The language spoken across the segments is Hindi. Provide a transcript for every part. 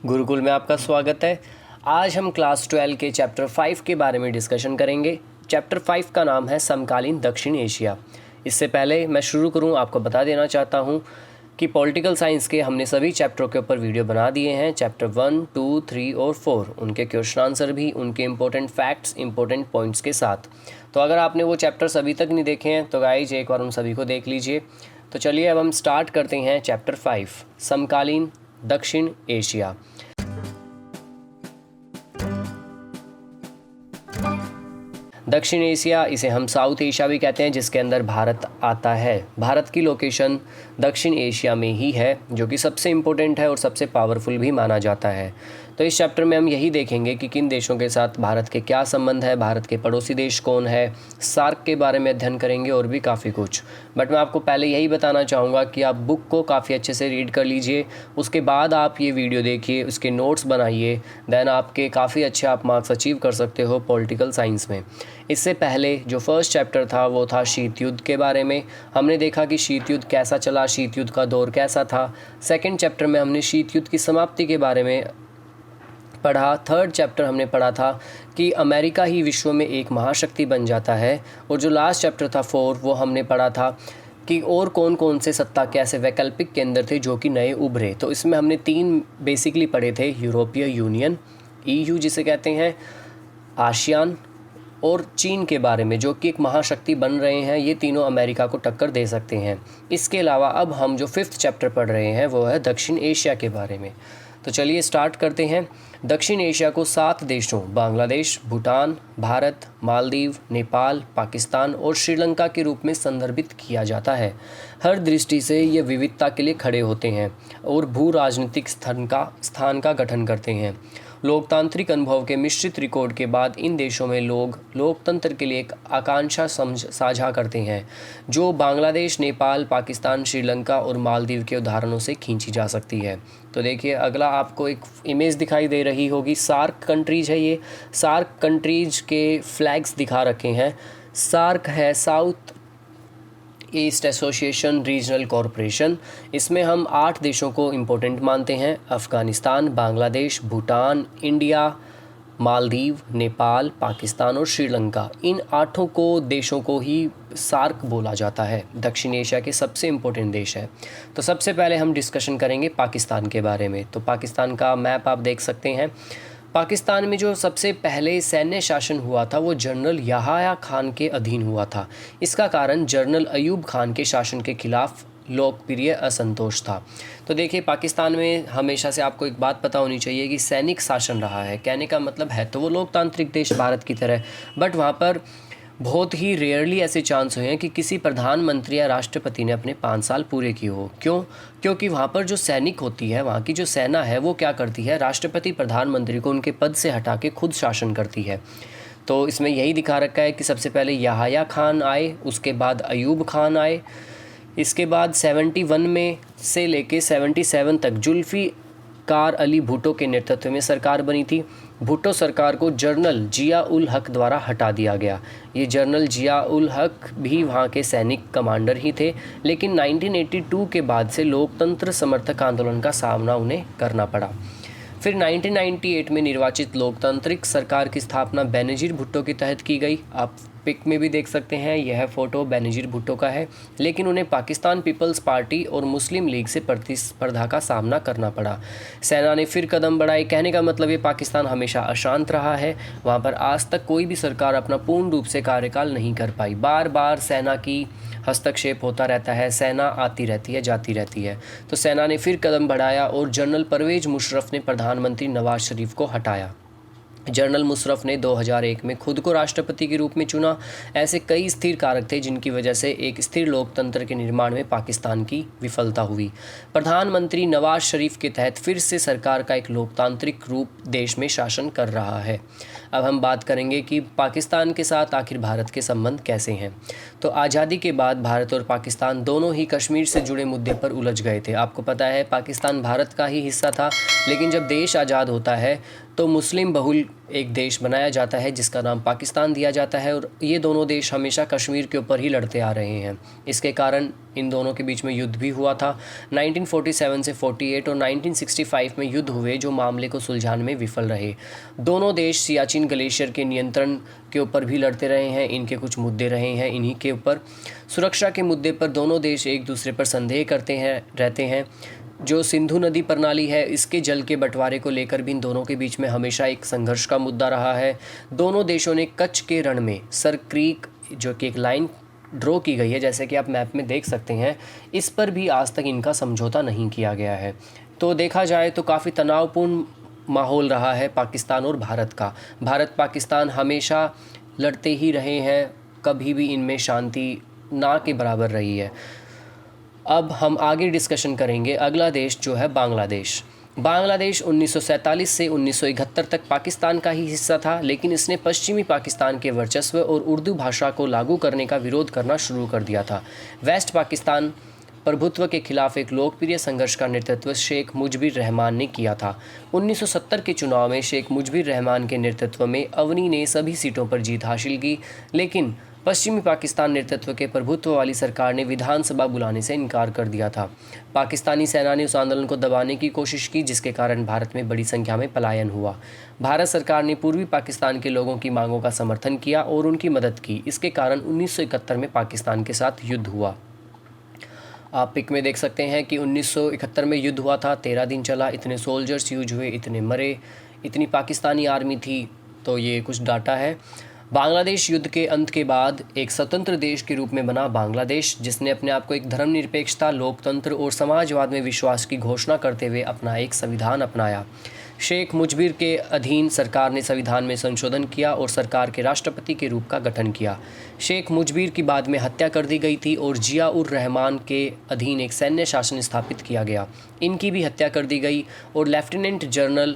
गुरुकुल में आपका स्वागत है। आज हम क्लास 12 के चैप्टर 5 के बारे में डिस्कशन करेंगे। चैप्टर 5 का नाम है समकालीन दक्षिण एशिया। इससे पहले मैं शुरू करूं, आपको बता देना चाहता हूं कि पॉलिटिकल साइंस के हमने सभी चैप्टरों के ऊपर वीडियो बना दिए हैं। चैप्टर 1, 2, 3 और 4 उनके क्वेश्चन आंसर भी, उनके इंपॉर्टेंट फैक्ट्स, इंपॉर्टेंट पॉइंट्स के साथ। तो अगर आपने वो चैप्टर्स अभी तक नहीं देखे हैं तो गाइज एक बार उन सभी को देख लीजिए। तो चलिए अब हम स्टार्ट करते हैं चैप्टर 5 समकालीन दक्षिण एशिया। दक्षिण एशिया, इसे हम साउथ एशिया भी कहते हैं, जिसके अंदर भारत आता है। भारत की लोकेशन दक्षिण एशिया में ही है, जो कि सबसे इम्पोर्टेंट है और सबसे पावरफुल भी माना जाता है। तो इस चैप्टर में हम यही देखेंगे कि किन देशों के साथ भारत के क्या संबंध है, भारत के पड़ोसी देश कौन है, सार्क के बारे में अध्ययन करेंगे और भी काफ़ी कुछ। बट मैं आपको पहले यही बताना चाहूँगा कि आप बुक को काफ़ी अच्छे से रीड कर लीजिए, उसके बाद आप ये वीडियो देखिए, उसके नोट्स बनाइए, देन आपके काफ़ी अच्छे आप मार्क्स अचीव कर सकते हो पॉलिटिकल साइंस में। इससे पहले जो फर्स्ट चैप्टर था वो था शीत युद्ध के बारे में। हमने देखा कि शीत युद्ध कैसा चला, शीत युद्ध का दौर कैसा था। सेकंड चैप्टर में हमने शीत युद्ध की समाप्ति के बारे में पढ़ा। थर्ड चैप्टर हमने पढ़ा था कि अमेरिका ही विश्व में एक महाशक्ति बन जाता है। और जो लास्ट चैप्टर था 4, वो हमने पढ़ा था कि और कौन कौन से सत्ता के ऐसे वैकल्पिक केंद्र थे जो कि नए उभरे। तो इसमें हमने 3 बेसिकली पढ़े थे, यूरोपीय यूनियन, EU जिसे कहते हैं, आसियान और चीन के बारे में, जो कि एक महाशक्ति बन रहे हैं। ये तीनों अमेरिका को टक्कर दे सकते हैं। इसके अलावा अब हम जो 5th चैप्टर पढ़ रहे हैं वो है दक्षिण एशिया के बारे में। तो चलिए स्टार्ट करते हैं। दक्षिण एशिया को 7 देशों, बांग्लादेश, भूटान, भारत, मालदीव, नेपाल, पाकिस्तान और श्रीलंका के रूप में संदर्भित किया जाता है। हर दृष्टि से ये विविधता के लिए खड़े होते हैं और भू राजनीतिक स्थान का गठन करते हैं। लोकतांत्रिक अनुभव के मिश्रित रिकॉर्ड के बाद इन देशों में लोग लोकतंत्र के लिए एक आकांक्षा साझा करते हैं, जो बांग्लादेश, नेपाल, पाकिस्तान, श्रीलंका और मालदीव के उदाहरणों से खींची जा सकती है। तो देखिए अगला आपको एक इमेज दिखाई दे रही होगी, सार्क कंट्रीज है। ये सार्क कंट्रीज के फ्लैग्स दिखा रखे हैं। सार्क है south east association regional corporation. इसमें हम 8 देशों को इम्पोर्टेंट मानते हैं, अफ़गानिस्तान, बांग्लादेश, भूटान, इंडिया, मालदीव, नेपाल, पाकिस्तान और श्रीलंका। इन 8 देशों को ही सार्क बोला जाता है। दक्षिण एशिया के सबसे इम्पोर्टेंट देश है। तो सबसे पहले हम डिस्कशन करेंगे पाकिस्तान के बारे में। तो पाकिस्तान का मैप आप देख सकते हैं। पाकिस्तान में जो सबसे पहले सैन्य शासन हुआ था वो जनरल याह्या खान के अधीन हुआ था। इसका कारण जनरल अयूब खान के शासन के खिलाफ लोकप्रिय असंतोष था। तो देखिए पाकिस्तान में हमेशा से आपको एक बात पता होनी चाहिए कि सैनिक शासन रहा है। कहने का मतलब है तो वो लोकतांत्रिक देश भारत की तरह, बट वहाँ पर बहुत ही रेयरली ऐसे चांस हुए हैं कि किसी प्रधानमंत्री या राष्ट्रपति ने अपने 5 साल पूरे किए हो। क्यों? क्योंकि वहाँ पर जो सैनिक होती है, वहाँ की जो सेना है, वो क्या करती है, राष्ट्रपति प्रधानमंत्री को उनके पद से हटा के खुद शासन करती है। तो इसमें यही दिखा रखा है कि सबसे पहले याह्या खान आए, उसके बाद अयूब खान आए, इसके बाद 71 में से लेके 77 तक जुल्फ़िकार अली भुट्टो के नेतृत्व में सरकार बनी थी। भुट्टो सरकार को जनरल जिया उल हक द्वारा हटा दिया गया। ये जनरल जिया उल हक भी वहाँ के सैनिक कमांडर ही थे, लेकिन 1982 के बाद से लोकतंत्र समर्थक आंदोलन का सामना उन्हें करना पड़ा। फिर 1998 में निर्वाचित लोकतांत्रिक सरकार की स्थापना बेनजीर भुट्टो के तहत की गई। आप पिक में भी देख सकते हैं, यह फ़ोटो बेनजीर भुट्टो का है। लेकिन उन्हें पाकिस्तान पीपल्स पार्टी और मुस्लिम लीग से प्रतिस्पर्धा का सामना करना पड़ा। सेना ने फिर कदम बढ़ाए। कहने का मतलब ये पाकिस्तान हमेशा अशांत रहा है। वहाँ पर आज तक कोई भी सरकार अपना पूर्ण रूप से कार्यकाल नहीं कर पाई। बार बार सेना की हस्तक्षेप होता रहता है, सेना आती रहती है, जाती रहती है। तो सेना ने फिर कदम बढ़ाया और जनरल परवेज़ मुशर्रफ ने प्रधानमंत्री नवाज शरीफ को हटाया। जनरल मुशर्रफ ने 2001 में खुद को राष्ट्रपति के रूप में चुना। ऐसे कई स्थिर कारक थे जिनकी वजह से एक स्थिर लोकतंत्र के निर्माण में पाकिस्तान की विफलता हुई। प्रधानमंत्री नवाज शरीफ के तहत फिर से सरकार का एक लोकतांत्रिक रूप देश में शासन कर रहा है। अब हम बात करेंगे कि पाकिस्तान के साथ आखिर भारत के संबंध कैसे हैं। तो आज़ादी के बाद भारत और पाकिस्तान दोनों ही कश्मीर से जुड़े मुद्दे पर उलझ गए थे। आपको पता है पाकिस्तान भारत का ही हिस्सा था, लेकिन जब देश आज़ाद होता है तो मुस्लिम बहुल एक देश बनाया जाता है जिसका नाम पाकिस्तान दिया जाता है, और ये दोनों देश हमेशा कश्मीर के ऊपर ही लड़ते आ रहे हैं। इसके कारण इन दोनों के बीच में युद्ध भी हुआ था। 1947 से 48 और 1965 में युद्ध हुए जो मामले को सुलझाने में विफल रहे। दोनों देश सियाचिन ग्लेशियर के नियंत्रण के ऊपर भी लड़ते रहे हैं। इनके कुछ मुद्दे रहे हैं इन्हीं के ऊपर। सुरक्षा के मुद्दे पर दोनों देश एक दूसरे पर संदेह करते हैं रहते हैं। जो सिंधु नदी प्रणाली है, इसके जल के बंटवारे को लेकर भी इन दोनों के बीच में हमेशा एक संघर्ष का मुद्दा रहा है। दोनों देशों ने कच्छ के रण में सर क्रीक, जो कि एक लाइन ड्रॉ की गई है जैसे कि आप मैप में देख सकते हैं, इस पर भी आज तक इनका समझौता नहीं किया गया है। तो देखा जाए तो काफ़ी तनावपूर्ण माहौल रहा है पाकिस्तान और भारत का। भारत पाकिस्तान हमेशा लड़ते ही रहे हैं, कभी भी इनमें शांति ना के बराबर रही है। अब हम आगे डिस्कशन करेंगे। अगला देश जो है बांग्लादेश। बांग्लादेश 1947 से 1971 तक पाकिस्तान का ही हिस्सा था, लेकिन इसने पश्चिमी पाकिस्तान के वर्चस्व और उर्दू भाषा को लागू करने का विरोध करना शुरू कर दिया था। वेस्ट पाकिस्तान प्रभुत्व के खिलाफ एक लोकप्रिय संघर्ष का नेतृत्व शेख मुजबिर रहमान ने किया था। 1970 के चुनाव में शेख मुजबिर रहमान के नेतृत्व में अवनी ने सभी सीटों पर जीत हासिल की, लेकिन पश्चिमी पाकिस्तान नेतृत्व के प्रभुत्व वाली सरकार ने विधानसभा बुलाने से इनकार कर दिया था। पाकिस्तानी सेना ने उस आंदोलन को दबाने की कोशिश की, जिसके कारण भारत में बड़ी संख्या में पलायन हुआ। भारत सरकार ने पूर्वी पाकिस्तान के लोगों की मांगों का समर्थन किया और उनकी मदद की। इसके कारण 1971 में पाकिस्तान के साथ युद्ध हुआ। आप पिक में देख सकते हैं कि 1971 में युद्ध हुआ था, 13 दिन चला, इतने सोल्जर्स यूज हुए, इतने मरे, इतनी पाकिस्तानी आर्मी थी। तो ये कुछ डाटा है। बांग्लादेश युद्ध के अंत के बाद एक स्वतंत्र देश के रूप में बना बांग्लादेश, जिसने अपने आप को एक धर्मनिरपेक्षता, लोकतंत्र और समाजवाद में विश्वास की घोषणा करते हुए अपना एक संविधान अपनाया। शेख मुजबिर के अधीन सरकार ने संविधान में संशोधन किया और सरकार के राष्ट्रपति के रूप का गठन किया। शेख मुजबिर की बाद में हत्या कर दी गई थी और जिया उर रहमान के अधीन एक सैन्य शासन स्थापित किया गया। इनकी भी हत्या कर दी गई और लेफ्टिनेंट जनरल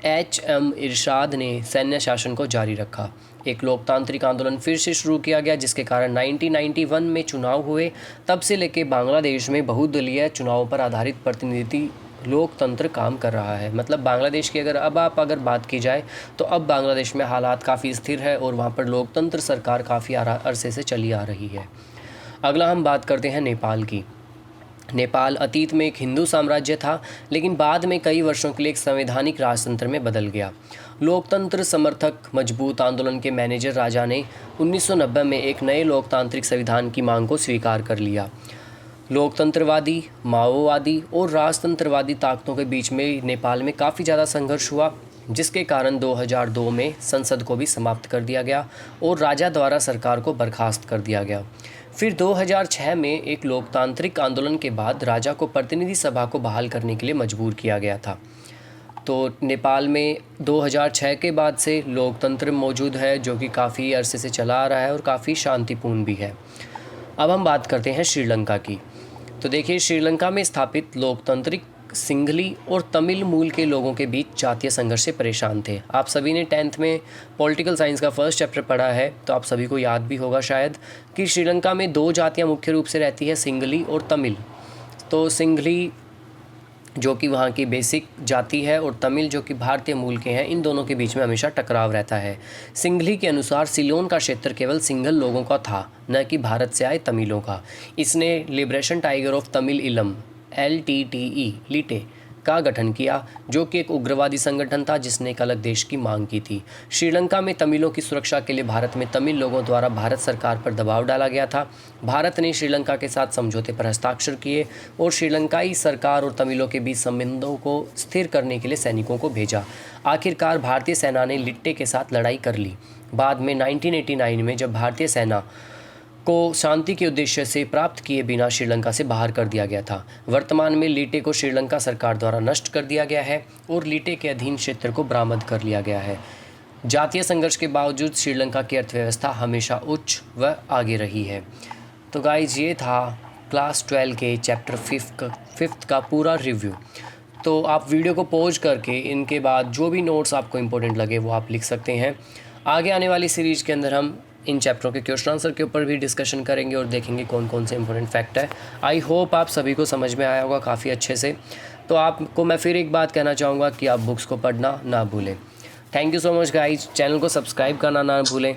HM इरशाद ने सैन्य शासन को जारी रखा। एक लोकतांत्रिक आंदोलन फिर से शुरू किया गया, जिसके कारण 1991 में चुनाव हुए। तब से लेकर बांग्लादेश में बहुदलीय चुनावों पर आधारित प्रतिनिधि लोकतंत्र काम कर रहा है। मतलब बांग्लादेश की अगर बात की जाए तो अब बांग्लादेश में हालात काफ़ी स्थिर है और वहाँ पर लोकतंत्र सरकार काफ़ी अरसे से चली आ रही है। अगला हम बात करते हैं नेपाल की। नेपाल अतीत में एक हिंदू साम्राज्य था, लेकिन बाद में कई वर्षों के लिए एक संवैधानिक राजतंत्र में बदल गया। लोकतंत्र समर्थक मजबूत आंदोलन के मैनेजर राजा ने 1990 में एक नए लोकतांत्रिक संविधान की मांग को स्वीकार कर लिया। लोकतंत्रवादी, माओवादी और राजतंत्रवादी ताकतों के बीच में नेपाल में काफ़ी ज़्यादा संघर्ष हुआ, जिसके कारण 2002 में संसद को भी समाप्त कर दिया गया और राजा द्वारा सरकार को बर्खास्त कर दिया गया। फिर 2006 में एक लोकतांत्रिक आंदोलन के बाद राजा को प्रतिनिधि सभा को बहाल करने के लिए मजबूर किया गया था। तो नेपाल में 2006 के बाद से लोकतंत्र मौजूद है, जो कि काफ़ी अरसे से चला आ रहा है और काफ़ी शांतिपूर्ण भी है। अब हम बात करते हैं श्रीलंका की। तो देखिए, श्रीलंका में स्थापित लोकतांत्रिक सिंघली और तमिल मूल के लोगों के बीच जातीय संघर्ष से परेशान थे। आप सभी ने 10th में पॉलिटिकल साइंस का फर्स्ट चैप्टर पढ़ा है, तो आप सभी को याद भी होगा शायद कि श्रीलंका में 2 जातियां मुख्य रूप से रहती है, सिंघली और तमिल। तो सिंघली जो कि वहाँ की बेसिक जाति है और तमिल जो कि भारतीय मूल के हैं, इन दोनों के बीच में हमेशा टकराव रहता है। सिंघली के अनुसार सिलोन का क्षेत्र केवल सिंघल लोगों का था, न कि भारत से आए तमिलों का। इसने लिबरेशन टाइगर ऑफ तमिल इलम LTTE लिटे का गठन किया, जो कि एक उग्रवादी संगठन था जिसने एक अलग देश की मांग की थी। श्रीलंका में तमिलों की सुरक्षा के लिए भारत में तमिल लोगों द्वारा भारत सरकार पर दबाव डाला गया था। भारत ने श्रीलंका के साथ समझौते पर हस्ताक्षर किए और श्रीलंकाई सरकार और तमिलों के बीच संबंधों को स्थिर करने के लिए सैनिकों को भेजा। आखिरकार भारतीय सेना ने लिट्टे के साथ लड़ाई कर ली। बाद में 1989 में जब भारतीय सेना को शांति के उद्देश्य से प्राप्त किए बिना श्रीलंका से बाहर कर दिया गया था। वर्तमान में लीटे को श्रीलंका सरकार द्वारा नष्ट कर दिया गया है और लीटे के अधीन क्षेत्र को बरामद कर लिया गया है। जातीय संघर्ष के बावजूद श्रीलंका की अर्थव्यवस्था हमेशा उच्च व आगे रही है। तो गाइज, ये था क्लास 12 के चैप्टर 5 का पूरा रिव्यू। तो आप वीडियो को पॉज करके इनके बाद जो भी नोट्स आपको इम्पोर्टेंट लगे वो आप लिख सकते हैं। आगे आने वाली सीरीज़ के अंदर हम इन चैप्टरों के क्वेश्चन आंसर के ऊपर भी डिस्कशन करेंगे और देखेंगे कौन कौन से इंपॉर्टेंट फैक्ट है। आई होप आप सभी को समझ में आया होगा काफ़ी अच्छे से। तो आपको मैं फिर एक बात कहना चाहूँगा कि आप बुक्स को पढ़ना ना भूलें। Thank you so much guys, channel को सब्सक्राइब करना ना भूलें।